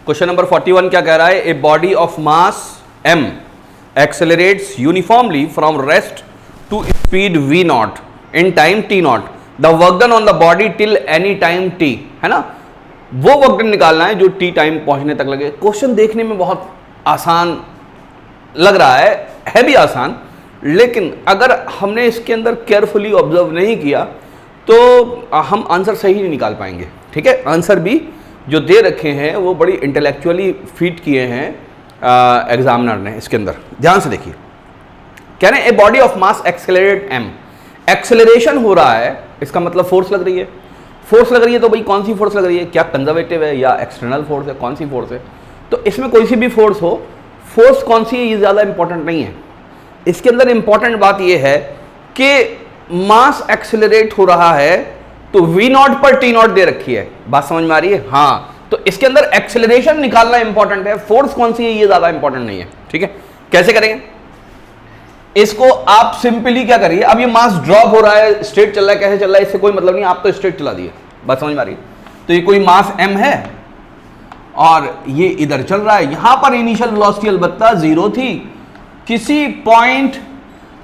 Question number 41 क्या कह रहा है? A body of mass m accelerates uniformly from rest to speed v naught in time t naught. The work done on the body till any time t, है ना? वो work done निकालना है जो t टाइम पहुंचने तक लगे। Question देखने में बहुत आसान लग रहा है भी आसान, लेकिन अगर हमने इसके अंदर केयरफुली ऑब्जर्व नहीं किया तो हम आंसर सही नहीं निकाल पाएंगे। ठीक है, आंसर भी जो दे रखे हैं वो बड़ी इंटेलेक्चुअली फीड किए हैं एग्जामिनर ने। इसके अंदर ध्यान से देखिए, कह रहे हैं a body of mass accelerate m, acceleration हो रहा है, इसका मतलब फोर्स लग रही है। फोर्स लग रही है तो भाई कौन सी फोर्स लग रही है? क्या कंजर्वेटिव है या एक्सटर्नल फोर्स है? कौन सी फोर्स है? तो इसमें कोई सी भी फोर्स हो, फोर्स कौन सी है ये ज़्यादा इंपॉर्टेंट नहीं है। इसके अंदर इंपॉर्टेंट बात यह है कि मास एक्सेलरेट हो रहा है तो v नॉट पर t नॉट दे रखी है। बात समझ में आ रही है? हाँ, तो इसके अंदर एक्सेलरेशन निकालना इंपॉर्टेंट है, फोर्स कौन सी है ये ज्यादा इंपॉर्टेंट नहीं है। ठीक है, कैसे करेंगे इसको? आप सिंपली क्या करिए, अब ये मास ड्रॉप हो रहा है, स्ट्रेट चल रहा है, कैसे चल रहा है इससे कोई मतलब नहीं, आप तो स्ट्रेट चला दिए। बात समझ में आ रही है? तो ये कोई मास m है और ये इधर चल रहा है, यहां पर इनिशियल वेलोसिटी अलबत्ता 0 थी। किसी पॉइंट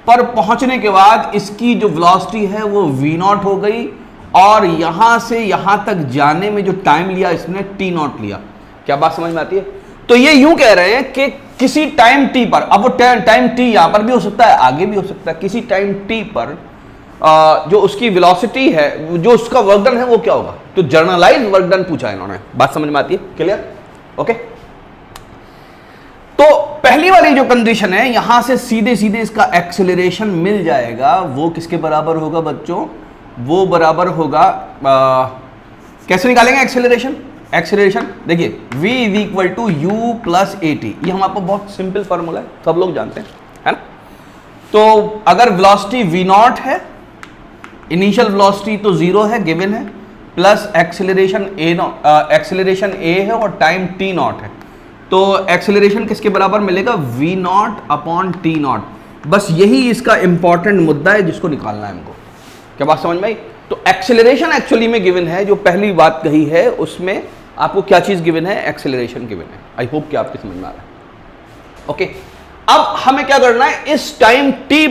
पर पहुंचने के बाद इसकी जो वेलोसिटी है वो v नॉट हो गई और यहां से यहां तक जाने में जो टाइम लिया इसने t नॉट लिया। क्या बात समझ में आती है? तो ये यूं कह रहे हैं कि किसी टाइम t पर, अब वो टाइम t यहां पर भी हो सकता है, आगे भी हो सकता है, किसी टाइम t पर जो उसकी वेलोसिटी है, जो उसका वर्क डन है वो क्या होगा? तो जर्नलाइज वर्क डन पूछा है इन्होंने। बात समझ में आती है? क्लियर? ओके, तो पहली वाली जो कंडीशन है, यहां से सीधे सीधे इसका एक्सेलरेशन मिल जाएगा। वो किसके बराबर होगा बच्चों? वो बराबर होगा कैसे निकालेंगे एक्सेलरेशन? एक्सेलरेशन देखिए, v is equal to u plus at, ये हम आपको बहुत सिंपल फॉर्मूला है, सब लोग जानते हैं, है ना? तो अगर वेलोसिटी v नॉट है, इनिशियल वेलोसिटी तो 0 है, गिवन है, प्लस एक्सेलरेशन a है और टाइम t नॉट है, तो एक्सेलरेशन किसके बराबर मिलेगा? v not upon t not. बस यही इसका इंपॉर्टेंट मुद्दा है जिसको निकालना है हमको। क्या बात समझ में आई? तो एक्सेलरेशन एक्चुअली में गिवन है, जो पहली बात कही है उसमें आपको क्या चीज गिवन है? एक्सेलरेशन गिवन है। आई होप कि आपकी समझ में आ रहा है। ओके, अब हमें क्या करना है? इस टाइम t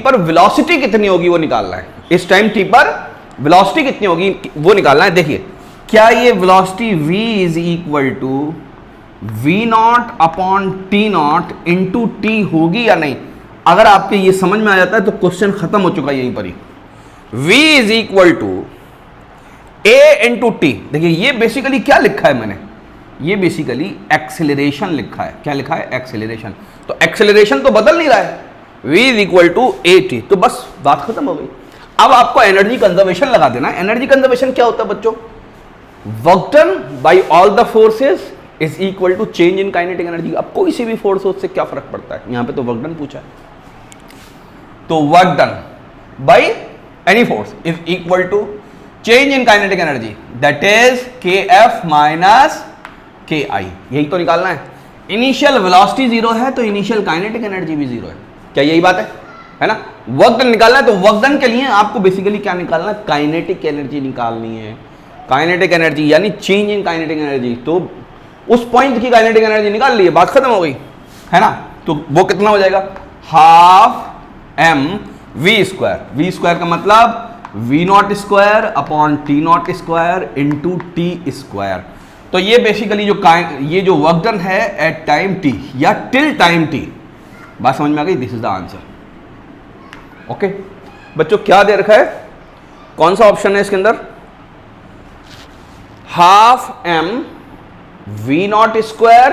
पर वेलोसिटी कितनी होगी वो निकालना है। इस टाइम t पर वेलोसिटी कितनी होगी वो निकालना है। देखिए, क्या ये velocity v is equal to v not upon t not into t होगी या नहीं? अगर आपके ये समझ में आ जाता है तो क्वेश्चन खत्म हो चुका है यहीं पर ही। v is equal to a into T. देखिए ये बेसिकली क्या लिखा है मैंने? ये बेसिकली एक्सेलरेशन लिखा है। क्या लिखा है? एक्सेलरेशन। तो एक्सेलरेशन तो बदल नहीं रहा है, v is equal to A T, तो बस बात खत्म हो गई। अब आपको एनर्जी कंजर्वेशन लगा देना है। एनर्जी कंजर्वेशन क्या होता है बच्चों? Work done by all the forces is equal to change in kinetic energy. अब कोई सी भी फोर्स हो उससे क्या फर्क पड़ता है? यहां पे तो वर्क डन पूछा है, तो work done by any force is equal to change in kinetic energy, that is kF minus ki। यही तो निकालना है। इनिशियल वेलोसिटी 0 है तो इनिशियल काइनेटिक एनर्जी भी 0 है। क्या यही बात है ना? वर्क डन निकालना है तो वर्क डन के लिए आपको बेसिकली क्या निकालना है? काइनेटिक एनर्जी निकालनी है। काइनेटिक एनर्जी यानी चेंज इन काइनेटिक एनर्जी, तो उस पॉइंट की काइनेटिक एनर्जी निकाल ली, बात खत्म हो गई, है ना? तो वो कितना हो जाएगा? Half m v square. v square का मतलब v nought square upon t not square into t square. तो ये बेसिकली ये जो वर्क डन है एट टाइम t या टिल टाइम t। बात समझ में आ गई? This is the answer. Okay बच्चों, क्या दे रखा है? कौन सा ऑप्शन है इसके अंदर? Half m v nought square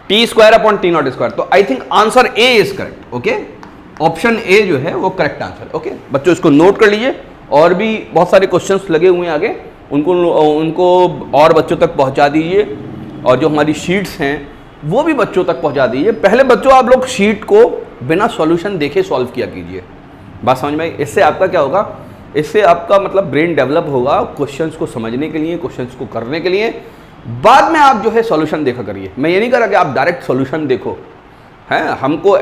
t square upon t nought square. तो I think answer A is correct. Okay, option A जो है वो करेक्ट आंसर। ओके बच्चों, इसको नोट कर लीजिए। और भी बहुत सारे क्वेश्चंस लगे हुए हैं आगे, उनको और बच्चों तक पहुंचा दीजिए, और जो हमारी शीट्स हैं वो भी बच्चों तक पहुंचा दीजिए। पहले बच्चों आप लोग शीट को बिना सॉल्यूशन देखे सॉल्व किया कीजिए। बात समझ में आई? इससे आपका क्या होगा? इससे आपका मतलब ब्रेन डेवलप होगा क्वेश्चंस को समझने के लिए, क्वेश्चंस को करने के लिए। बाद में आप जो है सॉल्यूशन देखा करिए। मैं ये नहीं कह रहा कि आप डायरेक्ट सॉल्यूशन देखो, हैं हमको